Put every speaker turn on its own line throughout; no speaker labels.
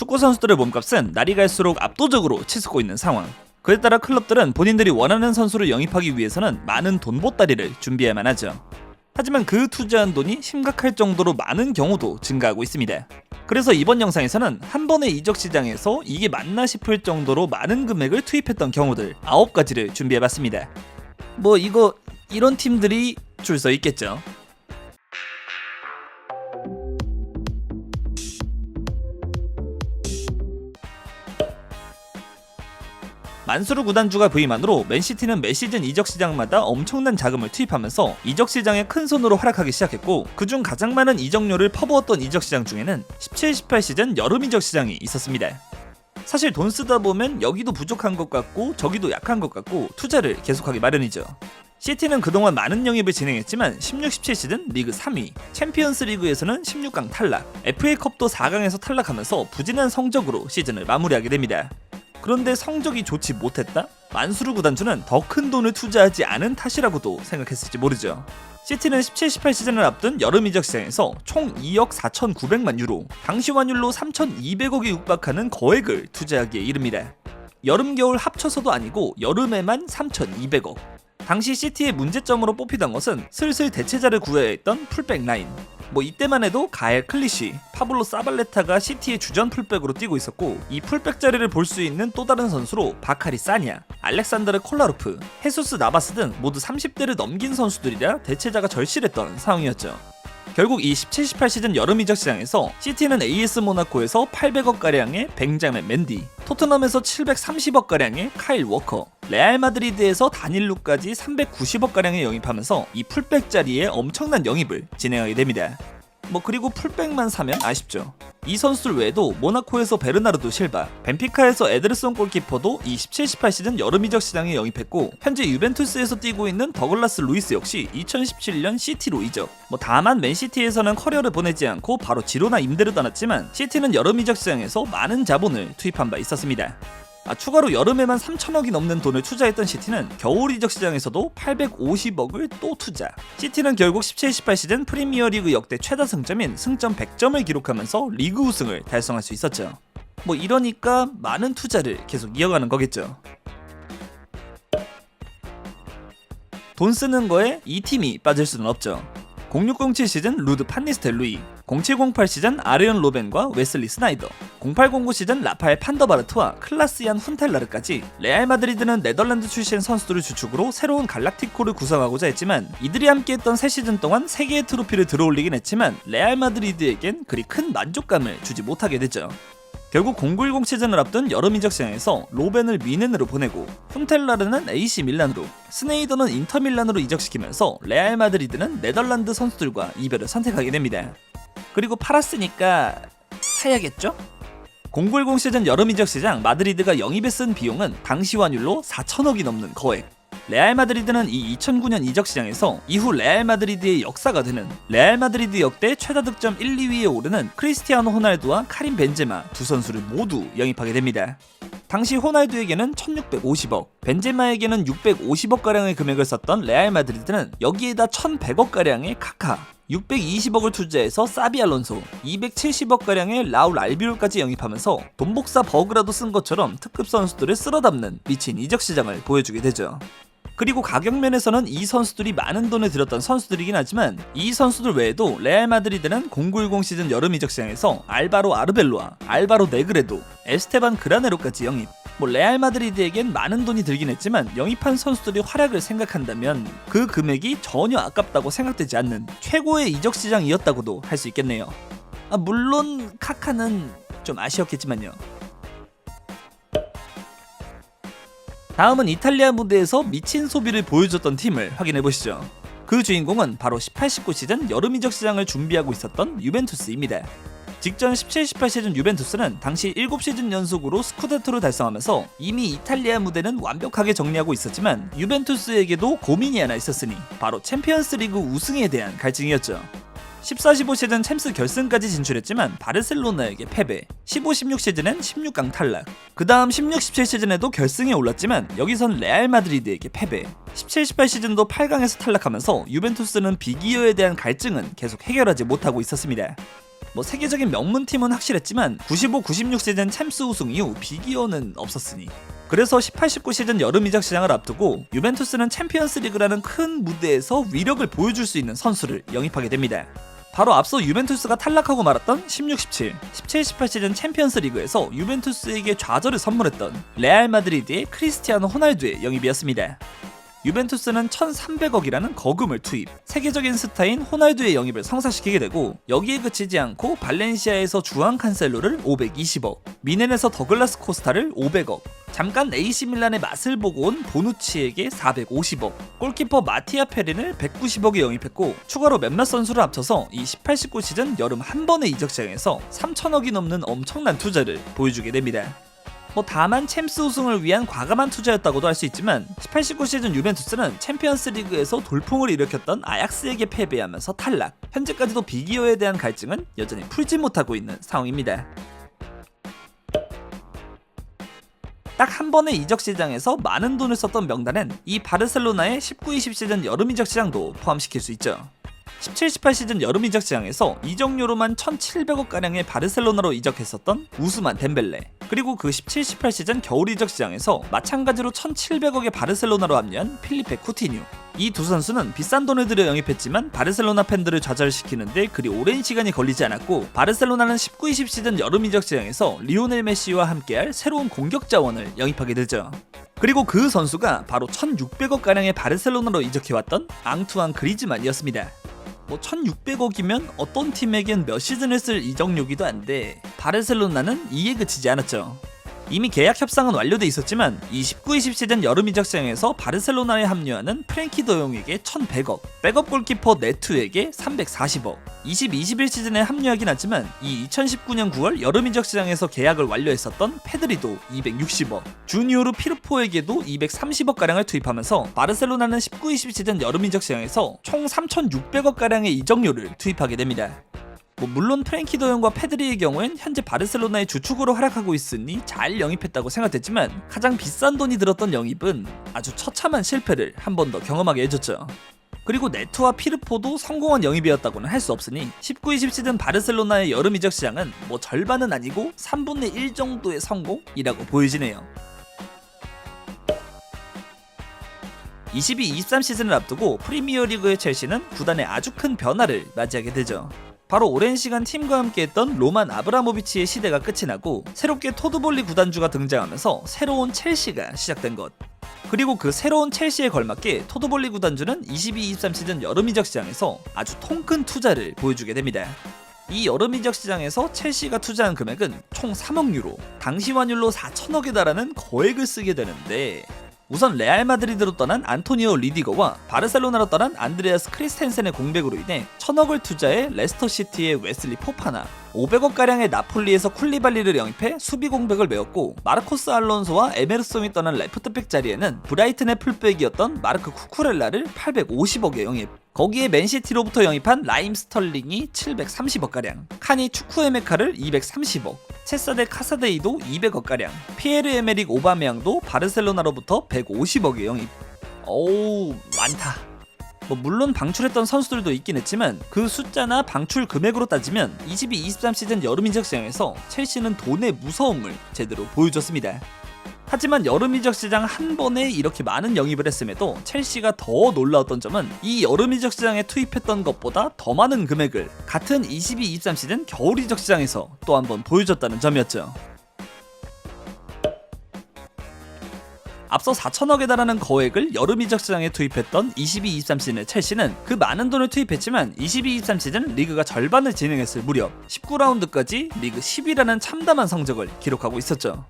축구 선수들의 몸값은 날이 갈수록 압도적으로 치솟고 있는 상황. 그에 따라 클럽들은 본인들이 원하는 선수를 영입하기 위해서는 많은 돈 보따리를 준비해야만 하죠. 하지만 그 투자한 돈이 심각할 정도로 많은 경우도 증가하고 있습니다. 그래서 이번 영상에서는 한 번의 이적 시장에서 이게 맞나 싶을 정도로 많은 금액을 투입했던 경우들 9가지를 준비해봤습니다. 이런 팀들이 줄 서 있겠죠. 만수르 구단주가 부임한으로 맨시티는 매 시즌 이적 시장마다 엄청난 자금을 투입하면서 이적 시장에 큰 손으로 활약하기 시작했고, 그중 가장 많은 이적료를 퍼부었던 이적 시장 중에는 17-18 시즌 여름 이적 시장이 있었습니다. 사실 돈 쓰다 보면 여기도 부족한 것 같고 저기도 약한 것 같고 투자를 계속하기 마련이죠. 시티는 그동안 많은 영입을 진행했지만 16-17 시즌 리그 3위, 챔피언스 리그에서는 16강 탈락, FA컵도 4강에서 탈락하면서 부진한 성적으로 시즌을 마무리하게 됩니다. 그런데 성적이 좋지 못했다? 만수르 구단주는 더 큰 돈을 투자하지 않은 탓이라고도 생각했을지 모르죠. 시티는 17-18 시즌을 앞둔 여름 이적 시장에서 총 2억 4,900만 유로, 당시 환율로 3,200억에 육박하는 거액을 투자하기에 이릅니다. 여름 겨울 합쳐서도 아니고 여름에만 3,200억. 당시 시티의 문제점으로 뽑히던 것은 슬슬 대체자를 구해야 했던 풀백 라인. 이때만 해도 가엘 클리시, 파블로 사발레타가 시티의 주전 풀백으로 뛰고 있었고, 이 풀백 자리를 볼 수 있는 또 다른 선수로 바카리 사냐, 알렉산드르 콜라루프, 헤수스 나바스 등 모두 30대를 넘긴 선수들이라 대체자가 절실했던 상황이었죠. 결국 이 17-18 시즌 여름 이적 시장에서 시티는 AS 모나코에서 800억가량의 벤자민 맨디, 토트넘에서 730억가량의 카일 워커, 레알 마드리드에서 다닐루까지 390억가량의 영입하면서 이 풀백 자리에 엄청난 영입을 진행하게 됩니다. 그리고 풀백만 사면 아쉽죠. 이 선수들 외에도 모나코에서 베르나르도 실바, 벤피카에서 에드르송 골키퍼도 이 17-18 시즌 여름 이적 시장에 영입했고, 현재 유벤투스에서 뛰고 있는 더글라스 루이스 역시 2017년 시티로 이적. 다만 맨시티에서는 커리어를 보내지 않고 바로 지로나 임대를 떠났지만, 시티는 여름 이적 시장에서 많은 자본을 투입한 바 있었습니다. 추가로 여름에만 3천억이 넘는 돈을 투자했던 시티는 겨울 이적 시장에서도 850억을 또 투자. 시티는 결국 17-18 시즌 프리미어리그 역대 최다 승점인 승점 100점을 기록하면서 리그 우승을 달성할 수 있었죠. 이러니까 많은 투자를 계속 이어가는 거겠죠. 돈 쓰는 거에 이 팀이 빠질 수는 없죠. 0607 시즌 루드 판니스텔루이, 0708 시즌 아르연 로벤과 웨슬리 스나이더, 0809 시즌 라파엘 판더바르트와 클라스얀 훈텔라르까지 레알 마드리드는 네덜란드 출신 선수들을 주축으로 새로운 갈락티코를 구성하고자 했지만, 이들이 함께했던 3시즌 동안 3개의 트로피를 들어올리긴 했지만 레알 마드리드에겐 그리 큰 만족감을 주지 못하게 되죠. 결국 0910 시즌을 앞둔 여름 이적 시장에서 로벤을 미넨으로 보내고, 훈텔라르는 AC 밀란으로, 스네이더는 인터 밀란으로 이적시키면서 레알 마드리드는 네덜란드 선수들과 이별을 선택하게 됩니다. 그리고 팔았으니까 사야겠죠? 0910 시즌 여름 이적 시장 마드리드가 영입에 쓴 비용은 당시 환율로 4천억이 넘는 거액. 레알 마드리드는 이 2009년 이적 시장에서 이후 레알 마드리드의 역사가 되는 레알 마드리드 역대 최다 득점 1, 2위에 오르는 크리스티아노 호날두와 카림 벤제마 두 선수를 모두 영입하게 됩니다. 당시 호날두에게는 1650억, 벤제마에게는 650억가량의 금액을 썼던 레알 마드리드는 여기에다 1100억가량의 카카, 620억을 투자해서 사비 알론소, 270억가량의 라울 알비올까지 영입하면서 돈복사 버그라도 쓴 것처럼 특급 선수들을 쓸어담는 미친 이적 시장을 보여주게 되죠. 그리고 가격 면에서는 이 선수들이 많은 돈을 들였던 선수들이긴 하지만, 이 선수들 외에도 레알 마드리드는 0910 시즌 여름 이적 시장에서 알바로 아르벨로아, 알바로 네그레도, 에스테반 그라네로까지 영입. 레알 마드리드에겐 많은 돈이 들긴 했지만 영입한 선수들의 활약을 생각한다면 그 금액이 전혀 아깝다고 생각되지 않는 최고의 이적 시장이었다고도 할 수 있겠네요. 물론 카카는 좀 아쉬웠겠지만요. 다음은 이탈리아 무대에서 미친 소비를 보여줬던 팀을 확인해보시죠. 그 주인공은 바로 18-19 시즌 여름 이적 시장을 준비하고 있었던 유벤투스입니다. 직전 17-18 시즌 유벤투스는 당시 7시즌 연속으로 스쿠데토를 달성하면서 이미 이탈리아 무대는 완벽하게 정리하고 있었지만, 유벤투스에게도 고민이 하나 있었으니 바로 챔피언스 리그 우승에 대한 갈증이었죠. 14-15 시즌 챔스 결승까지 진출했지만 바르셀로나에게 패배, 15-16 시즌엔 16강 탈락, 그 다음 16-17 시즌에도 결승에 올랐지만 여기선 레알 마드리드에게 패배, 17-18 시즌도 8강에서 탈락하면서 유벤투스는 비기어에 대한 갈증은 계속 해결하지 못하고 있었습니다. 세계적인 명문팀은 확실했지만 95, 96 시즌 챔스 우승 이후 빅이어는 없었으니, 그래서 18, 19 시즌 여름 이적 시장을 앞두고 유벤투스는 챔피언스 리그라는 큰 무대에서 위력을 보여줄 수 있는 선수를 영입하게 됩니다. 바로 앞서 유벤투스가 탈락하고 말았던 16, 17, 17, 18 시즌 챔피언스 리그에서 유벤투스에게 좌절을 선물했던 레알 마드리드의 크리스티아노 호날두의 영입이었습니다. 유벤투스는 1,300억이라는 거금을 투입, 세계적인 스타인 호날두의 영입을 성사시키게 되고, 여기에 그치지 않고 발렌시아에서 주앙 칸셀로를 520억, 미넨에서 더글라스 코스타를 500억, 잠깐 AC 밀란의 맛을 보고 온 보누치에게 450억, 골키퍼 마티아 페린을 190억에 영입했고, 추가로 몇몇 선수를 합쳐서 이 18, 19 시즌 여름 한 번의 이적 시장에서 3천억이 넘는 엄청난 투자를 보여주게 됩니다. 다만 챔스 우승을 위한 과감한 투자였다고도 할 수 있지만 18, 19 시즌 유벤투스는 챔피언스 리그에서 돌풍을 일으켰던 아약스에게 패배하면서 탈락, 현재까지도 빅이어에 대한 갈증은 여전히 풀지 못하고 있는 상황입니다. 딱 한 번의 이적 시장에서 많은 돈을 썼던 명단엔 이 바르셀로나의 19, 20 시즌 여름 이적 시장도 포함시킬 수 있죠. 17, 18 시즌 여름 이적 시장에서 이적료로만 1,700억가량의 바르셀로나로 이적했었던 우스만 덴벨레, 그리고 그 17, 18 시즌 겨울 이적 시장에서 마찬가지로 1,700억의 바르셀로나로 합류한 필리페 쿠티뉴. 이 두 선수는 비싼 돈을 들여 영입했지만 바르셀로나 팬들을 좌절시키는데 그리 오랜 시간이 걸리지 않았고, 바르셀로나는 19, 20 시즌 여름 이적 시장에서 리오넬 메시와 함께할 새로운 공격 자원을 영입하게 되죠. 그리고 그 선수가 바로 1,600억가량의 바르셀로나로 이적해왔던 앙투안 그리즈만이었습니다. 1,600억이면 어떤 팀에겐 몇 시즌을 쓸 이적료기도 한데 바르셀로나는 이에 그치지 않았죠. 이미 계약 협상은 완료돼 있었지만 이 19, 20 시즌 여름 이적 시장에서 바르셀로나에 합류하는 프랭키 더용에게 1,100억, 백업 골키퍼 네투에게 340억, 20, 21 시즌에 합류하긴 하지만 이 2019년 9월 여름 이적 시장에서 계약을 완료했었던 페드리도 260억, 주니오르 피르포에게도 230억가량을 투입하면서 바르셀로나는 19, 20 시즌 여름 이적 시장에서 총 3,600억가량의 이적료를 투입하게 됩니다. 물론 프랭키 더용과 페드리의 경우엔 현재 바르셀로나의 주축으로 활약하고 있으니 잘 영입했다고 생각됐지만, 가장 비싼 돈이 들었던 영입은 아주 처참한 실패를 한 번 더 경험하게 해줬죠. 그리고 네투와 피르포도 성공한 영입이었다고는 할 수 없으니 19, 20 시즌 바르셀로나의 여름 이적 시장은 절반은 아니고 3분의 1 정도의 성공이라고 보여지네요. 22, 23 시즌을 앞두고 프리미어리그의 첼시는 구단의 아주 큰 변화를 맞이하게 되죠. 바로 오랜 시간 팀과 함께했던 로만 아브라모비치의 시대가 끝이 나고 새롭게 토드볼리 구단주가 등장하면서 새로운 첼시가 시작된 것. 그리고 그 새로운 첼시에 걸맞게 토드볼리 구단주는 22, 23 시즌 여름 이적 시장에서 아주 통큰 투자를 보여주게 됩니다. 이 여름 이적 시장에서 첼시가 투자한 금액은 총 3억 유로, 당시 환율로 4천억에 달하는 거액을 쓰게 되는데, 우선 레알 마드리드로 떠난 안토니오 리디거와 바르셀로나로 떠난 안드레아스 크리스텐센의 공백으로 인해 1,000억을 투자해 레스터시티의 웨슬리 포파나, 500억가량의 나폴리에서 쿨리발리를 영입해 수비 공백을 메웠고, 마르코스 알론소와 에메르송이 떠난 레프트백 자리에는 브라이튼의 풀백이었던 마르크 쿠쿠렐라를 850억에 영입, 거기에 맨시티로부터 영입한 라임 스털링이 730억가량, 칸이 추쿠에메카를 230억, 체사데 카사데이도 200억가량, 피에르 에메릭 오바메양도 바르셀로나로부터 150억에 영입. 어우, 많다. 물론 방출했던 선수들도 있긴 했지만 그 숫자나 방출 금액으로 따지면 22, 23 시즌 여름 이적 시장에서 첼시는 돈의 무서움을 제대로 보여줬습니다. 하지만 여름 이적 시장 한 번에 이렇게 많은 영입을 했음에도 첼시가 더 놀라웠던 점은 이 여름 이적 시장에 투입했던 것보다 더 많은 금액을 같은 22, 23 시즌 겨울 이적 시장에서 또 한 번 보여줬다는 점이었죠. 앞서 4천억에 달하는 거액을 여름 이적 시장에 투입했던 22, 23 시즌의 첼시는 그 많은 돈을 투입했지만 22, 23 시즌 리그가 절반을 진행했을 무렵 19라운드까지 리그 10위라는 참담한 성적을 기록하고 있었죠.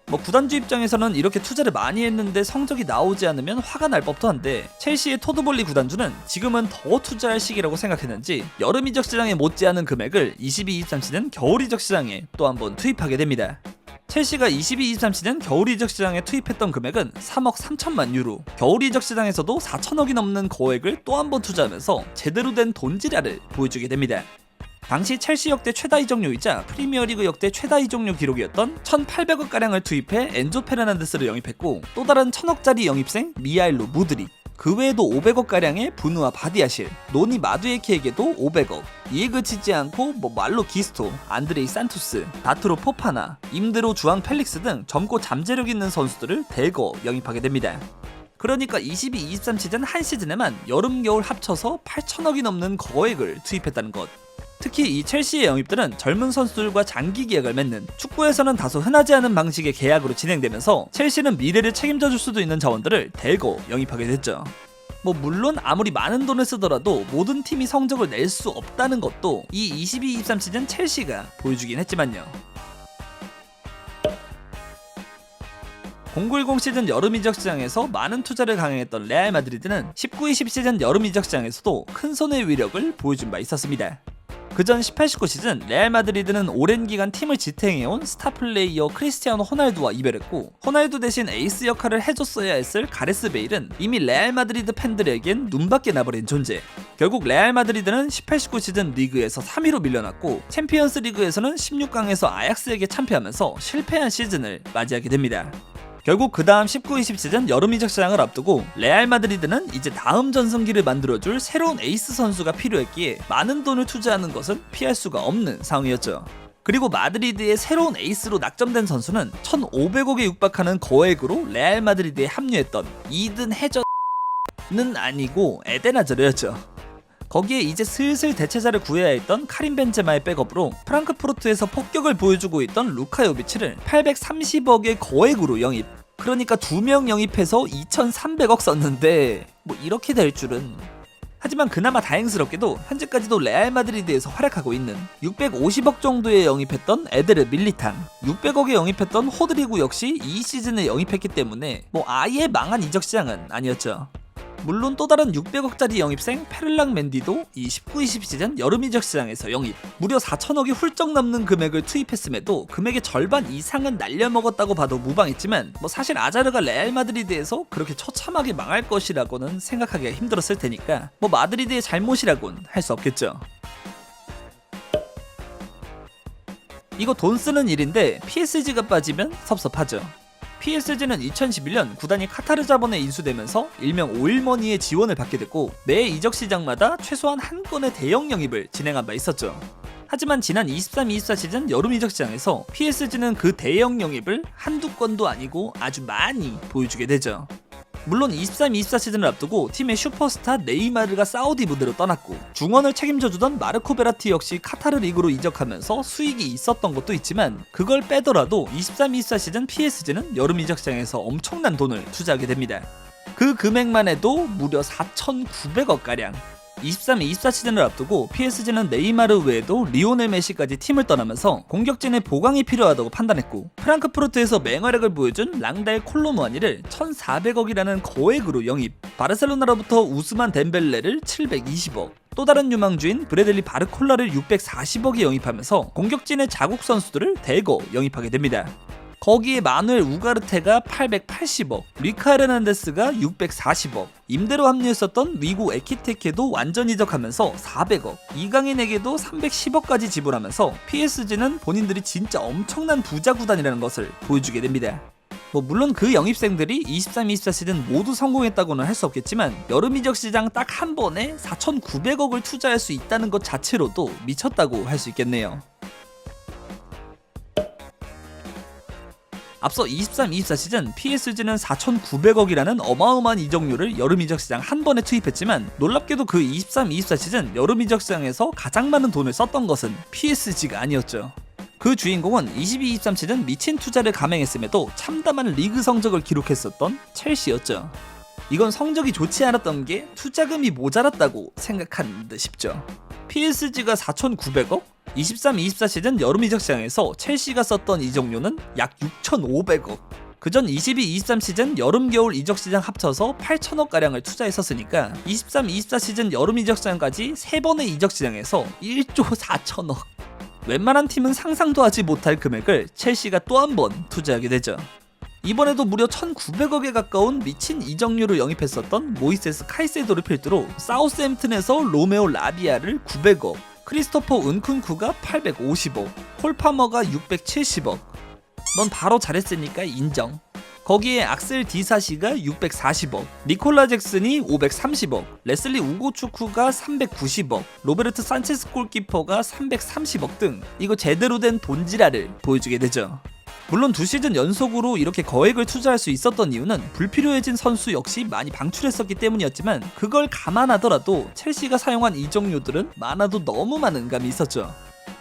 구단주 입장에서는 이렇게 투자를 많이 했는데 성적이 나오지 않으면 화가 날 법도 한데, 첼시의 토드볼리 구단주는 지금은 더 투자할 시기라고 생각했는지 여름 이적 시장에 못지않은 금액을 22, 23 시즌 겨울 이적 시장에 또 한번 투입하게 됩니다. 첼시가 22, 23 시즌 겨울 이적 시장에 투입했던 금액은 3억 3천만 유로, 겨울 이적 시장에서도 4천억이 넘는 거액을 또 한 번 투자하면서 제대로 된 돈지랄을 보여주게 됩니다. 당시 첼시 역대 최다 이적료이자 프리미어리그 역대 최다 이적료 기록이었던 1,800억가량을 투입해 엔조 페르난데스를 영입했고, 또 다른 1,000억짜리 영입생 미하일로 무드릭, 그 외에도 500억가량의 부누와 바디아실, 노니 마두에키에게도 500억. 이에 그치지 않고 말로 기스토, 안드레이 산토스, 다트로 포파나, 임드로 주앙 펠릭스 등 젊고 잠재력 있는 선수들을 대거 영입하게 됩니다. 그러니까 22-23 시즌 한 시즌에만 여름 겨울 합쳐서 8천억이 넘는 거액을 투입했다는 것. 특히 이 첼시의 영입들은 젊은 선수들과 장기 계약을 맺는, 축구에서는 다소 흔하지 않은 방식의 계약으로 진행되면서 첼시는 미래를 책임져 줄 수도 있는 자원들을 대거 영입하게 됐죠. 물론 아무리 많은 돈을 쓰더라도 모든 팀이 성적을 낼 수 없다는 것도 이 22-23 시즌 첼시가 보여주긴 했지만요. 09-10 시즌 여름 이적 시장에서 많은 투자를 강행했던 레알 마드리드는 19-20 시즌 여름 이적 시장에서도 큰 손의 위력을 보여준 바 있었습니다. 그전 18-19 시즌 레알 마드리드는 오랜 기간 팀을 지탱해온 스타 플레이어 크리스티아노 호날두와 이별했고, 호날두 대신 에이스 역할을 해줬어야 했을 가레스 베일은 이미 레알 마드리드 팬들에겐 눈밖에 나버린 존재. 결국 레알 마드리드는 18-19 시즌 리그에서 3위로 밀려났고, 챔피언스 리그에서는 16강에서 아약스에게 참패하면서 실패한 시즌을 맞이하게 됩니다. 결국 그 다음 19-20 시즌 여름 이적 시장을 앞두고 레알 마드리드는 이제 다음 전성기를 만들어줄 새로운 에이스 선수가 필요했기에 많은 돈을 투자하는 것은 피할 수가 없는 상황이었죠. 그리고 마드리드의 새로운 에이스로 낙점된 선수는 1,500억에 육박하는 거액으로 레알 마드리드에 합류했던 이든 해저는 아니고 에덴 하자르였죠. 거기에 이제 슬슬 대체자를 구해야 했던 카림 벤제마의 백업으로 프랑크푸르트에서 폭격을 보여주고 있던 루카 요비치를 830억의 거액으로 영입. 그러니까 2명 영입해서 2,300억 썼는데 이렇게 될 줄은. 하지만 그나마 다행스럽게도 현재까지도 레알 마드리드에서 활약하고 있는 650억 정도에 영입했던 에데르 밀리탕, 600억에 영입했던 호드리구 역시 이 시즌에 영입했기 때문에 아예 망한 이적 시장은 아니었죠. 물론 또 다른 600억짜리 영입생 페를랑 맨디도 이 19-20 시즌 여름 이적 시장에서 영입, 무려 4천억이 훌쩍 넘는 금액을 투입했음에도 금액의 절반 이상은 날려먹었다고 봐도 무방했지만 사실 아자르가 레알 마드리드에서 그렇게 처참하게 망할 것이라고는 생각하기가 힘들었을 테니까 마드리드의 잘못이라고는 할 수 없겠죠. 이거 돈 쓰는 일인데 PSG가 빠지면 섭섭하죠. PSG는 2011년 구단이 카타르 자본에 인수되면서 일명 오일머니의 지원을 받게 됐고, 매 이적 시장마다 최소한 한 건의 대형 영입을 진행한 바 있었죠. 하지만 지난 23-24 시즌 여름 이적 시장에서 PSG는 그 대형 영입을 한두 건도 아니고 아주 많이 보여주게 되죠. 물론 23-24 시즌을 앞두고 팀의 슈퍼스타 네이마르가 사우디 무대로 떠났고, 중원을 책임져주던 마르코 베라티 역시 카타르 리그로 이적하면서 수익이 있었던 것도 있지만, 그걸 빼더라도 23-24 시즌 PSG는 여름 이적 시장에서 엄청난 돈을 투자하게 됩니다. 그 금액만 해도 무려 4,900억가량. 23-24 시즌을 앞두고 PSG는 네이마르 외에도 리오넬 메시까지 팀을 떠나면서 공격진의 보강이 필요하다고 판단했고, 프랑크푸르트에서 맹활약을 보여준 랑달 콜로무아니를 1,400억이라는 거액으로 영입, 바르셀로나로부터 우스만 덴벨레를 720억, 또 다른 유망주인 브래들리 바르콜라를 640억에 영입하면서 공격진의 자국 선수들을 대거 영입하게 됩니다. 거기에 마누엘 우가르테가 880억, 리카 헤르난데스가 640억, 임대로 합류했었던 위고 에키테케도 완전 이적하면서 400억, 이강인에게도 310억까지 지불하면서 PSG는 본인들이 진짜 엄청난 부자 구단이라는 것을 보여주게 됩니다. 물론 그 영입생들이 23-24 시즌 모두 성공했다고는 할 수 없겠지만, 여름 이적 시장 딱 한 번에 4,900억을 투자할 수 있다는 것 자체로도 미쳤다고 할 수 있겠네요. 앞서 23-24 시즌 PSG는 4,900억이라는 어마어마한 이적료를 여름 이적 시장 한 번에 투입했지만, 놀랍게도 그 23-24 시즌 여름 이적 시장에서 가장 많은 돈을 썼던 것은 PSG가 아니었죠. 그 주인공은 22-23 시즌 미친 투자를 감행했음에도 참담한 리그 성적을 기록했었던 첼시였죠. 이건 성적이 좋지 않았던 게 투자금이 모자랐다고 생각한 듯 싶죠. PSG가 4,900억? 23-24 시즌 여름 이적 시장에서 첼시가 썼던 이적료는 약 6,500억. 그전 22-23 시즌 여름 겨울 이적 시장 합쳐서 8천억가량을 투자했었으니까 23-24 시즌 여름 이적 시장까지 3번의 이적 시장에서 1조 4천억. 웬만한 팀은 상상도 하지 못할 금액을 첼시가 또 한 번 투자하게 되죠. 이번에도 무려 1,900억에 가까운 미친 이적료를 영입했었던 모이세스 카이세도를 필두로 사우스햄튼에서 로메오 라비아를 900억, 크리스토퍼 은쿤쿠가 850억, 콜파머가 670억. 넌 바로 잘했으니까 인정. 거기에 악셀 디사시가 640억, 니콜라 잭슨이 530억, 레슬리 우고초쿠가 390억, 로베르트 산체스 골키퍼가 330억 등 이거 제대로 된 돈지랄을 보여주게 되죠. 물론 2시즌 연속으로 이렇게 거액을 투자할 수 있었던 이유는 불필요해진 선수 역시 많이 방출했었기 때문이었지만 그걸 감안하더라도 첼시가 사용한 이적료들은 많아도 너무 많은 감이 있었죠.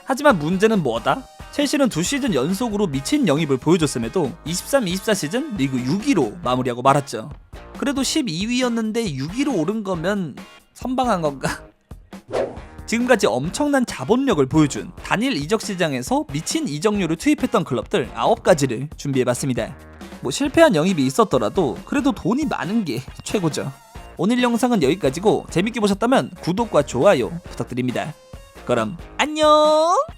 하지만 문제는 뭐다? 첼시는 2시즌 연속으로 미친 영입을 보여줬음에도 23-24 시즌 리그 6위로 마무리하고 말았죠. 그래도 12위였는데 6위로 오른 거면 선방한 건가? 지금까지 엄청난 자본력을 보여준 단일 이적 시장에서 미친 이적료를 투입했던 클럽들 9가지를 준비해봤습니다. 뭐 실패한 영입이 있었더라도 그래도 돈이 많은 게 최고죠. 오늘 영상은 여기까지고 재밌게 보셨다면 구독과 좋아요 부탁드립니다. 그럼 안녕!